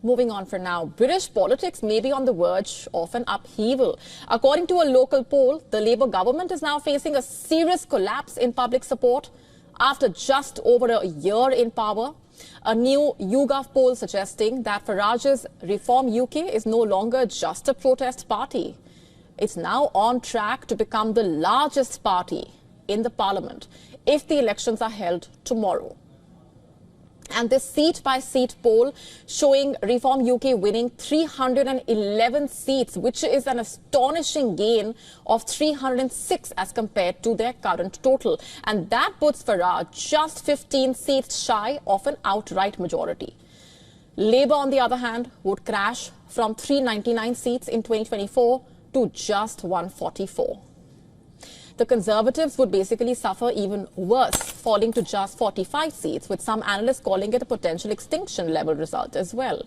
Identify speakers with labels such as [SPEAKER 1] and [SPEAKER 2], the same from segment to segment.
[SPEAKER 1] Moving on for now, British politics may be on the verge of an upheaval. According to a local poll, the Labour government is now facing a serious collapse in public support after just over a year in power. A new YouGov poll suggesting that Farage's Reform UK is no longer just a protest party. It's now on track to become the largest party in the parliament if the elections are held tomorrow. And this seat-by-seat poll showing Reform UK winning 311 seats, which is an astonishing gain of 306 as compared to their current total. And that puts Farage just 15 seats shy of an outright majority. Labour, on the other hand, would crash from 399 seats in 2024 to just 144. The Conservatives would basically suffer even worse, falling to just 45 seats, with some analysts calling it a potential extinction level result as well.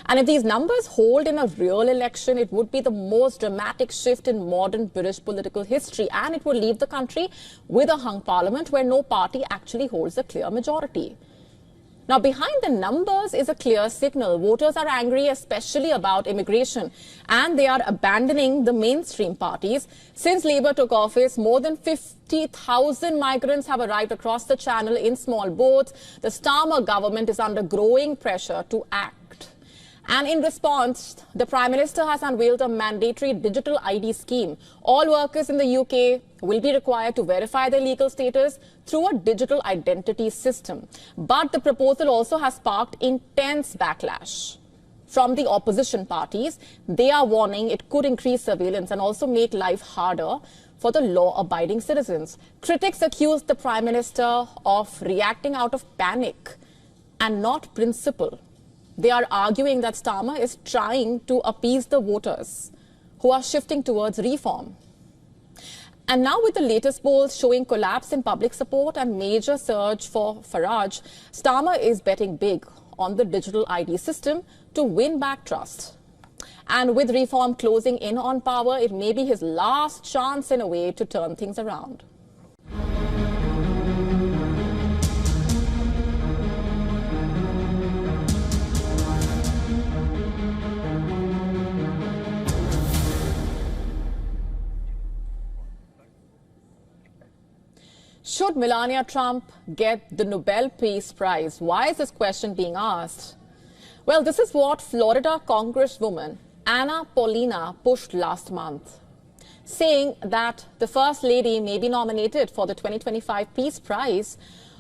[SPEAKER 1] And if these numbers hold in a real election, it would be the most dramatic shift in modern British political history, and it would leave the country with a hung parliament where no party actually holds a clear majority. Now, behind the numbers is a clear signal. Voters are angry, especially about immigration, and they are abandoning the mainstream parties. Since Labour took office, more than 50,000 migrants have arrived across the channel in small boats. The Starmer government is under growing pressure to act. And in response, the Prime Minister has unveiled a mandatory digital ID scheme. All workers in the UK will be required to verify their legal status through a digital identity system. But the proposal also has sparked intense backlash from the opposition parties. They are warning it could increase surveillance and also make life harder for the law-abiding citizens. Critics accuse the Prime Minister of reacting out of panic and not principle. They are arguing that Starmer is trying to appease the voters who are shifting towards reform. And now, with the latest polls showing collapse in public support and major surge for Farage, Starmer is betting big on the digital ID system to win back trust. And with reform closing in on power, it may be his last chance in a way to turn things around. Should Melania Trump get the Nobel Peace Prize? Why is this question being asked? Well, this is what Florida Congresswoman Anna Paulina pushed last month, saying that the First Lady may be nominated for the 2025 Peace Prize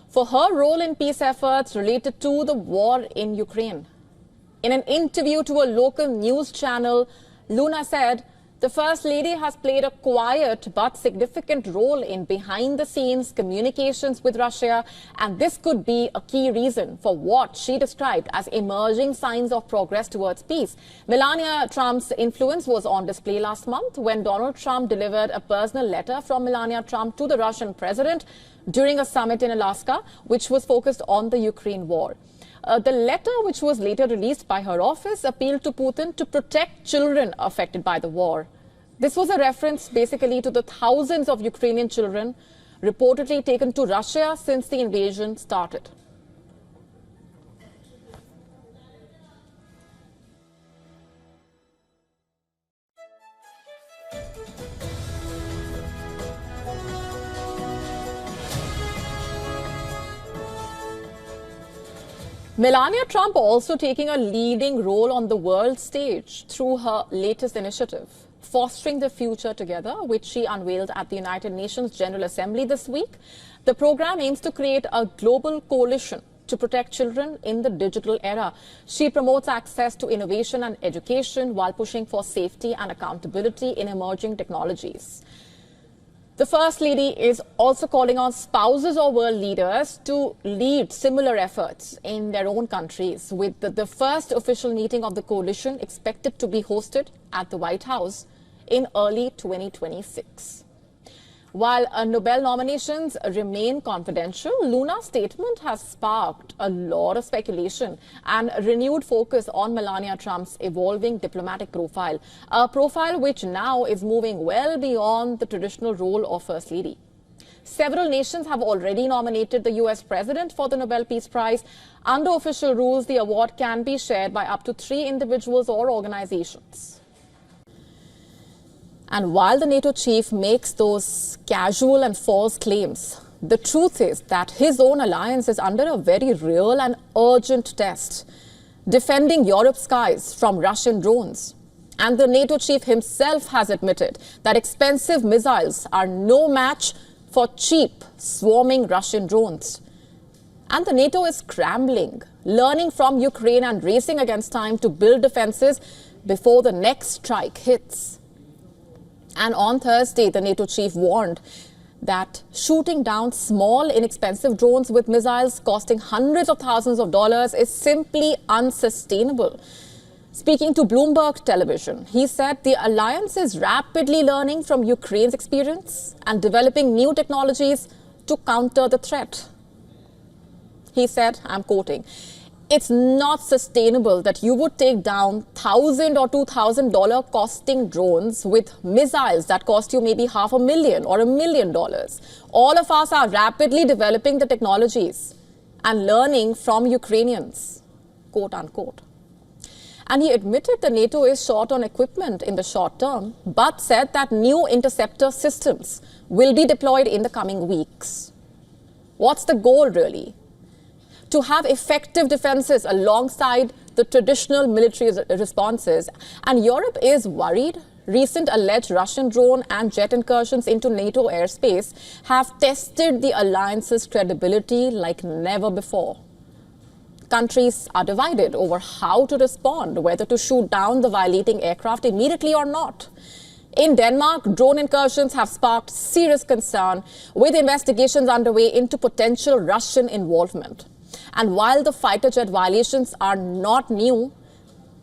[SPEAKER 1] for her role in peace efforts related to the war in Ukraine. In an interview to a local news channel, Luna said, "The First Lady has played a quiet but significant role in behind-the-scenes communications with Russia, and this could be a key reason for what she described as emerging signs of progress towards peace." Melania Trump's influence was on display last month when Donald Trump delivered a personal letter from Melania Trump to the Russian president during a summit in Alaska, which was focused on the Ukraine war. The letter, which was later released by her office, appealed to Putin to protect children affected by the war. This was a reference basically to the thousands of Ukrainian children reportedly taken to Russia since the invasion started. Melania Trump also taking a leading role on the world stage through her latest initiative, Fostering the Future Together, which she unveiled at the United Nations General Assembly this week. The program aims to create a global coalition to protect children in the digital era. She promotes access to innovation and education while pushing for safety and accountability in emerging technologies. The First Lady is also calling on spouses or world leaders to lead similar efforts in their own countries, with the first official meeting of the coalition expected to be hosted at the White House in early 2026. While Nobel nominations remain confidential, Luna's statement has sparked a lot of speculation and renewed focus on Melania Trump's evolving diplomatic profile, a profile which now is moving well beyond the traditional role of First Lady. Several nations have already nominated the US president for the Nobel Peace Prize. Under official rules, the award can be shared by up to 3 individuals or organizations. And while the NATO chief makes those casual and false claims, the truth is that his own alliance is under a very real and urgent test, defending Europe's skies from Russian drones. And the NATO chief himself has admitted that expensive missiles are no match for cheap, swarming Russian drones. And the NATO is scrambling, learning from Ukraine and racing against time to build defenses before the next strike hits. And on Thursday, the NATO chief warned that shooting down small, inexpensive drones with missiles costing hundreds of thousands of dollars is simply unsustainable. Speaking to Bloomberg Television, he said the alliance is rapidly learning from Ukraine's experience and developing new technologies to counter the threat. He said, I'm quoting, "It's not sustainable that you would take down $1,000 or $2,000 costing drones with missiles that cost you maybe $500,000 or $1 million. All of us are rapidly developing the technologies and learning from Ukrainians," quote unquote. And he admitted the NATO is short on equipment in the short term, but said that new interceptor systems will be deployed in the coming weeks. What's the goal really? To have effective defenses alongside the traditional military responses. And Europe is worried. Recent alleged Russian drone and jet incursions into NATO airspace have tested the alliance's credibility like never before. Countries are divided over how to respond, whether to shoot down the violating aircraft immediately or not. In Denmark, drone incursions have sparked serious concern, with investigations underway into potential Russian involvement. And while the fighter jet violations are not new,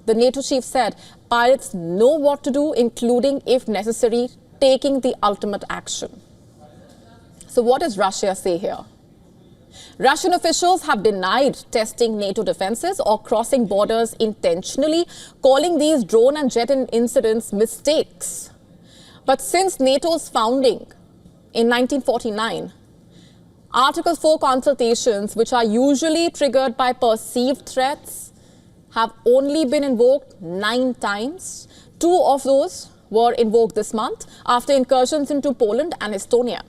[SPEAKER 1] the NATO chief said pilots know what to do, including, if necessary, taking the ultimate action. So what does Russia say here? Russian officials have denied testing NATO defenses or crossing borders intentionally, calling these drone and jet incidents mistakes. But since NATO's founding in 1949, Article 4 consultations, which are usually triggered by perceived threats, have only been invoked 9 times. 2 of those were invoked this month after incursions into Poland and Estonia.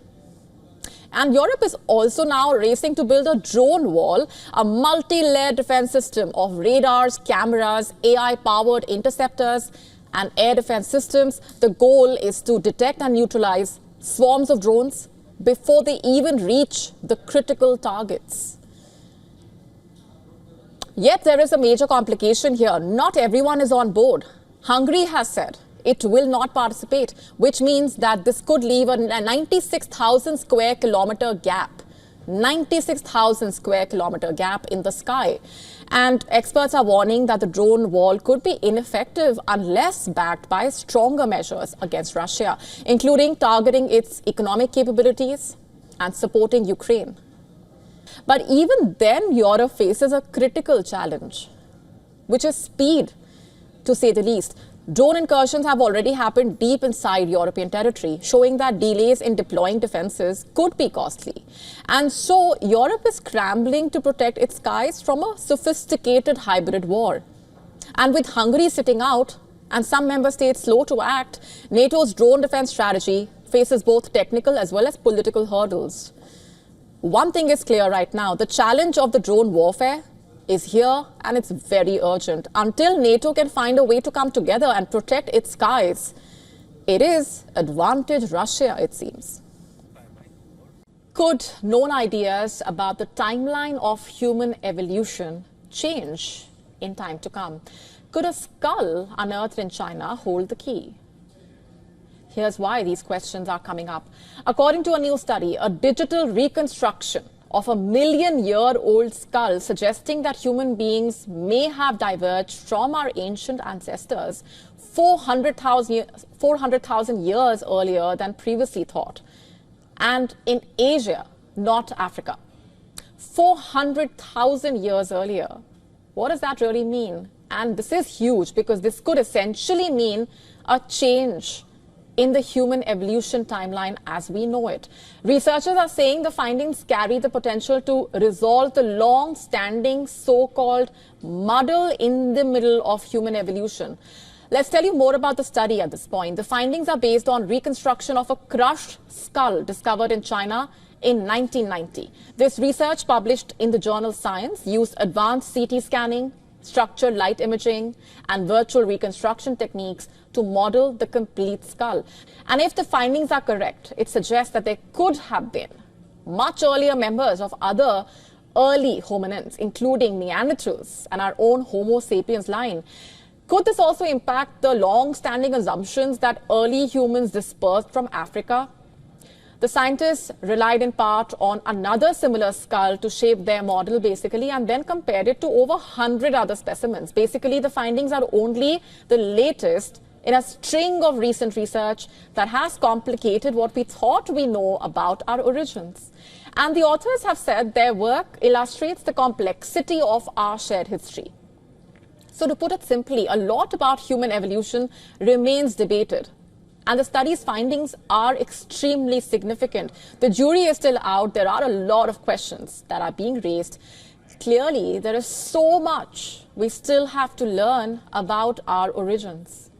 [SPEAKER 1] And Europe is also now racing to build a drone wall, a multi-layered defense system of radars, cameras, AI-powered interceptors, and air defense systems. The goal is to detect and neutralize swarms of drones before they even reach the critical targets. Yet there is a major complication here. Not everyone is on board. Hungary has said it will not participate, which means that this could leave a 96,000 square kilometer gap. 96,000 square kilometer gap in the sky. And experts are warning that the drone wall could be ineffective unless backed by stronger measures against Russia, including targeting its economic capabilities and supporting Ukraine. But even then, Europe faces a critical challenge, which is speed, to say the least. Drone incursions have already happened deep inside European territory, showing that delays in deploying defenses could be costly. And so Europe is scrambling to protect its skies from a sophisticated hybrid war. And with Hungary sitting out and some member states slow to act, NATO's drone defense strategy faces both technical as well as political hurdles. One thing is clear right now: the challenge of the drone warfare is here, and it's very urgent. Until NATO can find a way to come together and protect its skies, it is advantage Russia, it seems. Could known ideas about the timeline of human evolution change in time to come? Could a skull unearthed in China hold the key? Here's why these questions are coming up. According to a new study, a digital reconstruction of a million-year-old skull suggesting that human beings may have diverged from our ancient ancestors 400,000 years earlier than previously thought. And in Asia, not Africa. 400,000 years earlier. What does that really mean? And this is huge, because this could essentially mean a change in the human evolution timeline as we know it. Researchers are saying the findings carry the potential to resolve the long-standing so-called muddle in the middle of human evolution. Let's tell you more about the study at this point. The findings are based on reconstruction of a crushed skull discovered in China in 1990. This research, published in the journal Science, used advanced CT scanning, structured light imaging, and virtual reconstruction techniques to model the complete skull. And if the findings are correct, it suggests that there could have been much earlier members of other early hominins, including Neanderthals and our own Homo sapiens line. Could this also impact the long-standing assumptions that early humans dispersed from Africa? The scientists relied in part on another similar skull to shape their model, basically, and then compared it to over 100 other specimens. Basically, the findings are only the latest in a string of recent research that has complicated what we thought we know about our origins. And the authors have said their work illustrates the complexity of our shared history. So to put it simply, a lot about human evolution remains debated. And the study's findings are extremely significant. The jury is still out. There are a lot of questions that are being raised. Clearly, there is so much we still have to learn about our origins.